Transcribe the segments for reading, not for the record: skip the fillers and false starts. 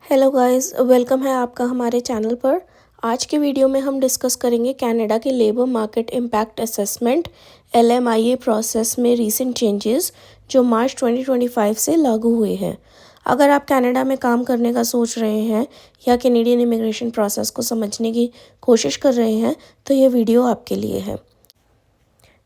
Hello guys, welcome है आपका हमारे चैनल पर। आज के वीडियो में हम डिस्कस करेंगे कनाडा के labour market impact assessment LMIA process में रीसेंट चेंजेस जो मार्च 2025 से लागू हुए हैं। अगर आप कनाडा में काम करने का सोच रहे हैं या कैनेडियन इमिग्रेशन प्रोसेस को समझने की कोशिश कर रहे हैं तो ये वीडियो आपके लिए है।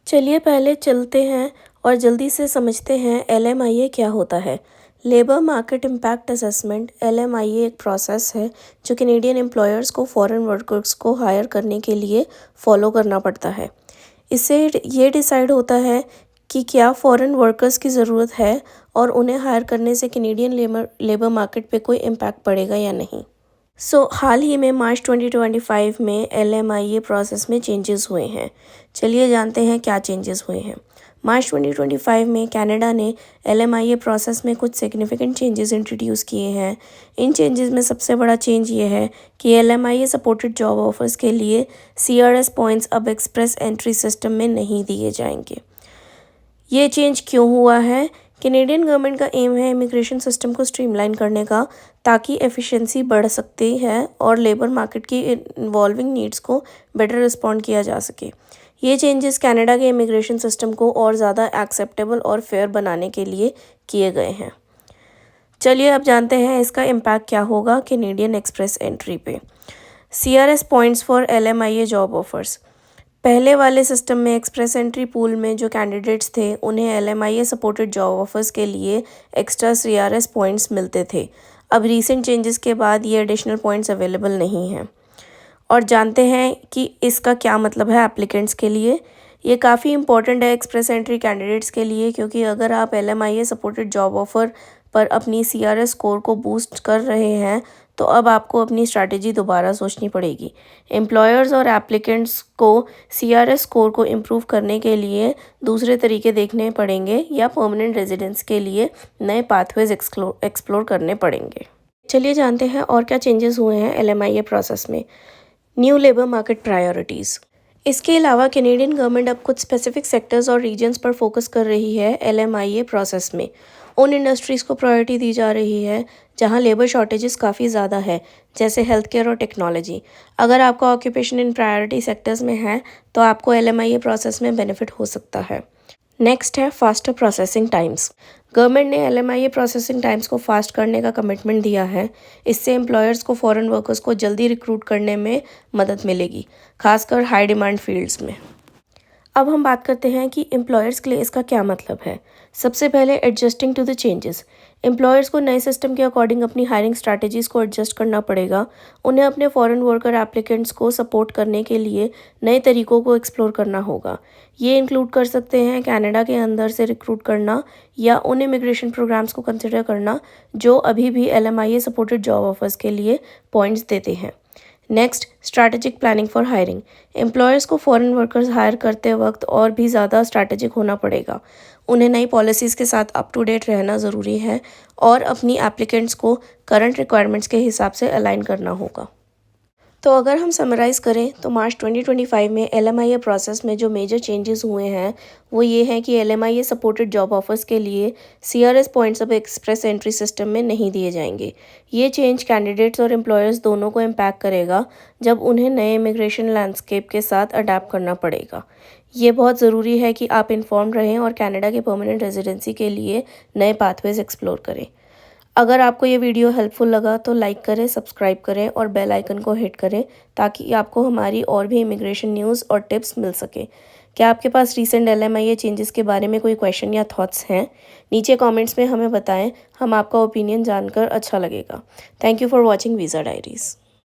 चलिए पहले चलते हैं और जल्दी से समझते हैं LMIA क्या होता है। Labour market impact assessment LMIA एक प्रोसेस है जो कैनेडियन एम्प्लॉयर्स को फॉरेन वर्कर्स को हायर करने के लिए फॉलो करना पड़ता है। इससे ये डिसाइड होता है कि क्या फॉरेन वर्कर्स की ज़रूरत है और उन्हें हायर करने से कैनेडियन लेबर मार्केट पे कोई इम्पैक्ट पड़ेगा या नहीं। हाल ही में मार्च 2025 में LMIA प्रोसेस में चेंजेस हुए हैं। चलिए जानते हैं क्या चेंजेस हुए हैं। मार्च 2025 में कनाडा ने LMIA प्रोसेस में कुछ सिग्निफिकेंट चेंजेस इंट्रोड्यूस किए हैं। इन चेंजेस में सबसे बड़ा चेंज ये है कि LMIA सपोर्टेड जॉब ऑफर्स के लिए CRS पॉइंट्स अब एक्सप्रेस एंट्री सिस्टम में नहीं दिए जाएंगे। ये चेंज क्यों हुआ है? कैनेडियन गवर्नमेंट का एम है इमिग्रेशन सिस्टम को स्ट्रीमलाइन करने का ताकि एफिशिएंसी बढ़ सकती है और लेबर मार्केट की इन्वॉल्विंग नीड्स को बेटर रिस्पॉन्ड किया जा सके। ये चेंजेस कनाडा के इमिग्रेशन सिस्टम को और ज़्यादा एक्सेप्टेबल और फेयर बनाने के लिए किए गए हैं। चलिए अब जानते हैं इसका इम्पैक्ट क्या होगा कैनेडियन एक्सप्रेस एंट्री पे। CRS points for LMIA job offers. पहले वाले सिस्टम में एक्सप्रेस एंट्री पूल में जो कैंडिडेट्स थे उन्हें LMIA सपोर्टेड जॉब ऑफर्स के लिए एक्स्ट्रा CRS पॉइंट्स मिलते थे। अब रीसेंट चेंजेस के बाद ये एडिशनल पॉइंट्स अवेलेबल नहीं हैं। और जानते हैं कि इसका क्या मतलब है एप्लीकेंट्स के लिए। ये काफ़ी इंपॉर्टेंट है एक्सप्रेस एंट्री कैंडिडेट्स के लिए, क्योंकि अगर आप LMIA सपोर्टेड जॉब ऑफर पर अपनी CRS स्कोर को बूस्ट कर रहे हैं तो अब आपको अपनी स्ट्रैटेजी दोबारा सोचनी पड़ेगी। एम्प्लॉयर्स और एप्लीकेंट्स को CRS स्कोर को इम्प्रूव करने के लिए दूसरे तरीके देखने पड़ेंगे या परमानेंट रेजिडेंस के लिए नए पाथवेज एक्सप्लोर करने पड़ेंगे। चलिए जानते हैं और क्या चेंजेस हुए हैं LMIA प्रोसेस में। New labour market priorities. इसके अलावा कैनेडियन गवर्नमेंट अब कुछ स्पेसिफिक सेक्टर्स और रीजन्स पर फोकस कर रही है। LMIA प्रोसेस में उन इंडस्ट्रीज़ को प्रायोरिटी दी जा रही है जहां लेबर शॉर्टेजेस काफ़ी ज़्यादा है, जैसे हेल्थ केयर और टेक्नोलॉजी। अगर आपका ऑक्यूपेशन इन प्रायोरिटी सेक्टर्स में है तो आपको LMIA प्रोसेस में बेनिफिट हो सकता है। नेक्स्ट है फास्टर प्रोसेसिंग टाइम्स। गवर्नमेंट ने LMIA प्रोसेसिंग टाइम्स को फास्ट करने का कमिटमेंट दिया है। इससे एम्प्लॉयर्स को फॉरेन वर्कर्स को जल्दी रिक्रूट करने में मदद मिलेगी, खासकर हाई डिमांड फील्ड्स में। अब हम बात करते हैं कि एम्प्लॉयर्स के लिए इसका क्या मतलब है। सबसे पहले adjusting to the changes. Employers को नए सिस्टम के अकॉर्डिंग अपनी हायरिंग स्ट्रैटेजीज़ को एडजस्ट करना पड़ेगा। उन्हें अपने फॉरेन वर्कर एप्लीकेंट्स को सपोर्ट करने के लिए नए तरीकों को एक्सप्लोर करना होगा। ये इंक्लूड कर सकते हैं कनाडा के अंदर से रिक्रूट करना या उन इमिग्रेशन प्रोग्राम्स को कंसिडर करना जो अभी भी LMIA सपोर्टेड जॉब ऑफर्स के लिए पॉइंट्स देते हैं। Next, strategic planning for hiring. Employers को फॉरेन वर्कर्स हायर करते वक्त और भी ज़्यादा स्ट्रैटेजिक होना पड़ेगा। उन्हें नई पॉलिसीज़ के साथ अप टू डेट रहना ज़रूरी है और अपनी एप्लीकेंट्स को करंट रिक्वायरमेंट्स के हिसाब से अलाइन करना होगा। तो अगर हम समराइज़ करें तो मार्च 2025 में LMIA प्रोसेस में जो मेजर चेंजेस हुए हैं वो ये हैं कि LMIA सपोर्टेड जॉब ऑफर्स के लिए CRS पॉइंट्स अब एक्सप्रेस एंट्री सिस्टम में नहीं दिए जाएंगे। ये चेंज कैंडिडेट्स और एम्प्लॉयर्स दोनों को इम्पैक्ट करेगा जब उन्हें नए इमिग्रेशन लैंडस्केप के साथ अडेप्ट करना पड़ेगा। ये बहुत ज़रूरी है कि आप इन्फॉर्म रहें और कनाडा के परमानेंट रेजिडेंसी के लिए नए पाथवेज एक्सप्लोर करें। अगर आपको ये वीडियो हेल्पफुल लगा तो लाइक करें, सब्सक्राइब करें और बेल आइकन को हिट करें ताकि आपको हमारी और भी इमिग्रेशन न्यूज़ और टिप्स मिल सके। क्या आपके पास रीसेंट LMIA चेंजेस के बारे में कोई क्वेश्चन या थॉट्स हैं? नीचे कमेंट्स में हमें बताएं, हम आपका ओपिनियन जानकर अच्छा लगेगा। Thank you for watching visa diaries.